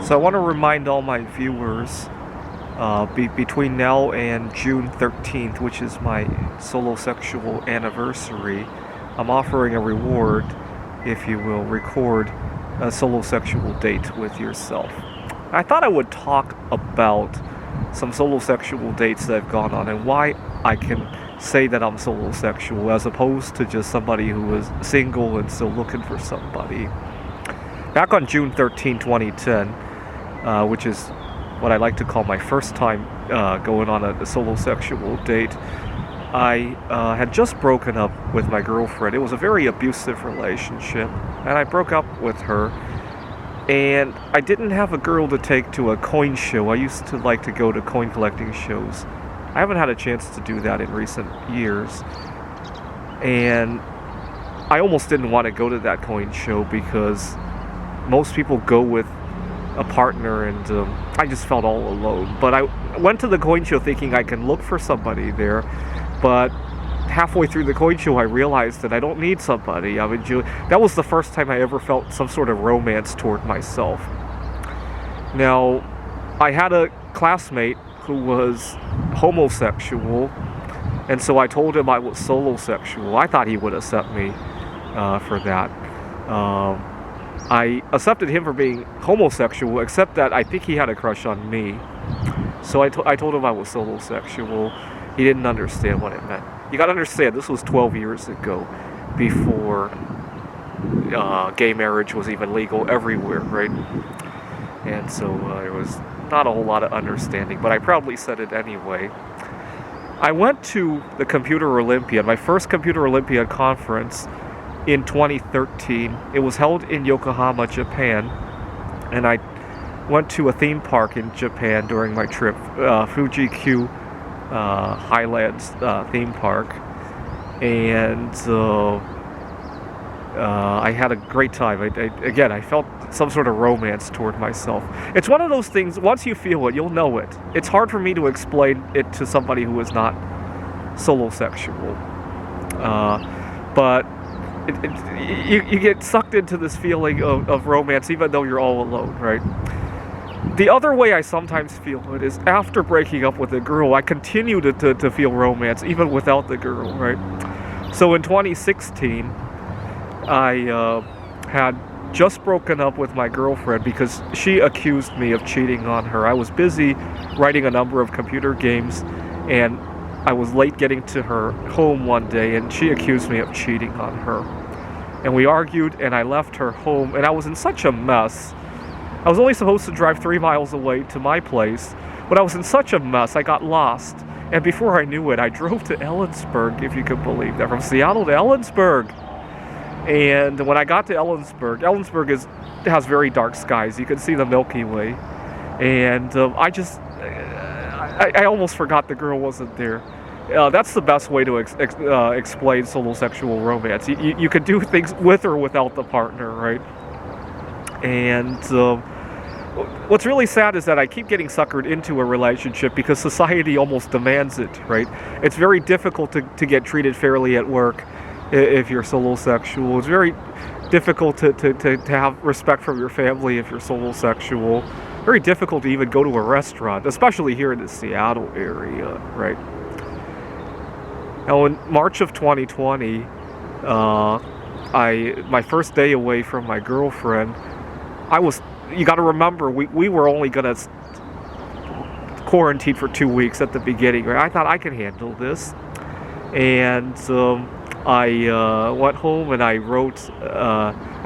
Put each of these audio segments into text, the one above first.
So I want to remind all my viewers, between now and June 13th, which is my solosexual anniversary, I'm offering a reward if you will record a solosexual date with yourself. I thought I would talk about some solosexual dates that I've gone on and why I can say that I'm solosexual as opposed to just somebody who is single and still looking for somebody. Back on June 13, 2010, which is what I like to call my first time going on a solosexual date, I had just broken up with my girlfriend. It was a very abusive relationship, and I broke up with her. And I didn't have a girl to take to a coin show. I used to like to go to coin collecting shows. I haven't had a chance to do that in recent years. And I almost didn't want to go to that coin show because most people go with a partner, and I just felt all alone. But I went to the coin show thinking I can look for somebody there. But halfway through the coin show, I realized that I don't need somebody. That was the first time I ever felt some sort of romance toward myself. Now, I had a classmate who was homosexual, and so I told him I was solosexual. I thought he would accept me for that. I accepted him for being homosexual, except that I think he had a crush on me. So I told him I was solosexual. He didn't understand what it meant. You gotta understand, this was 12 years ago, before gay marriage was even legal everywhere, right? And so there was not a whole lot of understanding, but I proudly said it anyway. I went to the Computer Olympiad, my first Computer Olympiad conference in 2013. It was held in Yokohama, Japan, and I went to a theme park in Japan during my trip, Fuji-Q Highlands theme park, and I had a great time. I felt some sort of romance toward myself. It's one of those things, once you feel it, you'll know it. It's hard for me to explain it to somebody who is not solosexual, but you get sucked into this feeling of romance even though you're all alone, right? The other way I sometimes feel it is after breaking up with a girl, I continue to feel romance even without the girl, right? So in 2016, I had just broken up with my girlfriend because she accused me of cheating on her. I was busy writing a number of computer games, and I was late getting to her home one day, and she accused me of cheating on her. And we argued, and I left her home, and I was in such a mess. I was only supposed to drive 3 miles away to my place, but I was in such a mess, I got lost. And before I knew it, I drove to Ellensburg, if you can believe that, from Seattle to Ellensburg. And when I got to Ellensburg has very dark skies. You can see the Milky Way. And I almost forgot the girl wasn't there. That's the best way to explain solosexual romance. You can do things with or without the partner, right? And what's really sad is that I keep getting suckered into a relationship because society almost demands it, right? It's very difficult to get treated fairly at work if you're solosexual. It's very difficult to have respect from your family if you're solosexual. Very difficult to even go to a restaurant, especially here in the Seattle area, right? Now, in March of 2020, my first day away from my girlfriend, you got to remember, we were only going to quarantine for 2 weeks at the beginning, right? I thought I can handle this. And I went home and I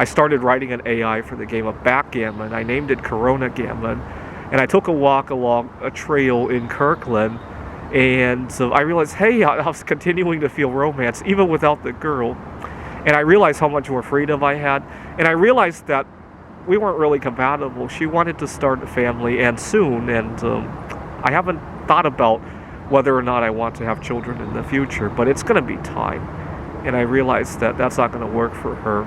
started writing an AI for the game of backgammon. I named it Corona Gammon. And I took a walk along a trail in Kirkland. And so I realized, hey, I was continuing to feel romance even without the girl. And I realized how much more freedom I had. And I realized that we weren't really compatible. She wanted to start a family, and soon. And I haven't thought about whether or not I want to have children in the future. But it's going to be time. And I realized that that's not going to work for her.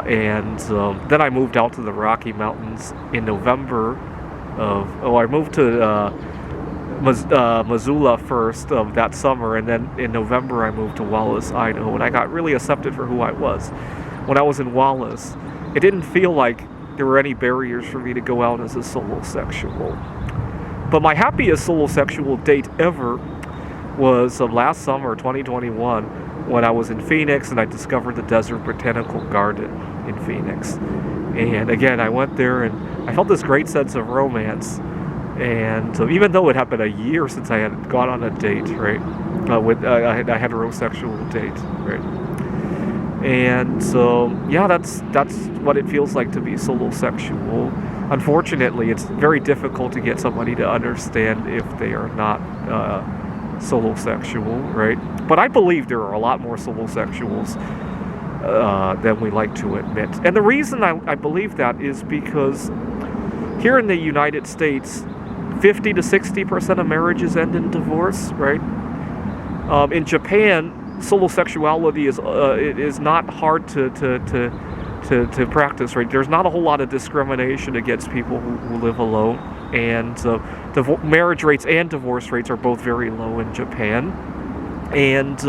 Then I moved out to the Rocky Mountains in November I moved to Missoula first of that summer, and then in November I moved to Wallace, Idaho, and I got really accepted for who I was. When I was in Wallace, it didn't feel like there were any barriers for me to go out as a solosexual. But my happiest solosexual date ever was last summer, 2021, when I was in Phoenix and I discovered the Desert Botanical Garden in Phoenix. And again, I went there and I felt this great sense of romance. And even though it had been a year since I had gone on a date, right, with a heterosexual date, right, and so yeah, that's what it feels like to be solosexual. Unfortunately, it's very difficult to get somebody to understand if they are not solosexual, right? But I believe there are a lot more solosexuals than we like to admit. And the reason I believe that is because here in the United States, 50 to 60% of marriages end in divorce, right? In Japan, solosexuality is not hard to practice, right? There's not a whole lot of discrimination against people who live alone, and marriage rates and divorce rates are both very low in Japan. And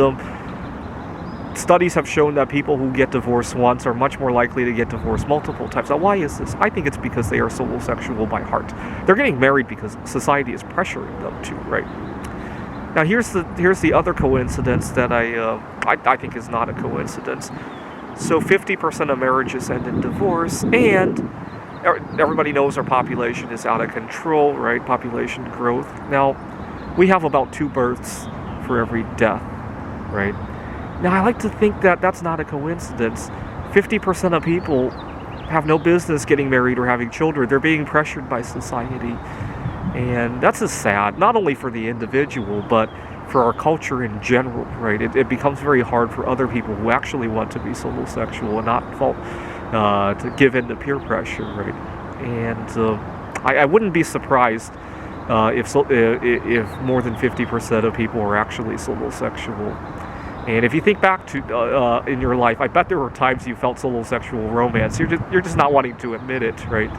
studies have shown that people who get divorced once are much more likely to get divorced multiple times. Now, why is this? I think it's because they are solosexual by heart. They're getting married because society is pressuring them to, right? Now, here's the other coincidence that I think is not a coincidence. So 50% of marriages end in divorce, and everybody knows our population is out of control, right? Population growth. Now, we have about 2 births for every death, right? Now, I like to think that that's not a coincidence. 50% of people have no business getting married or having children. They're being pressured by society. And that's just sad, not only for the individual, but for our culture in general, right? It becomes very hard for other people who actually want to be solosexual and not to give in to peer pressure, right? And I wouldn't be surprised if more than 50% of people are actually solosexual. And if you think back to in your life, I bet there were times you felt solosexual romance. You're just not wanting to admit it, right?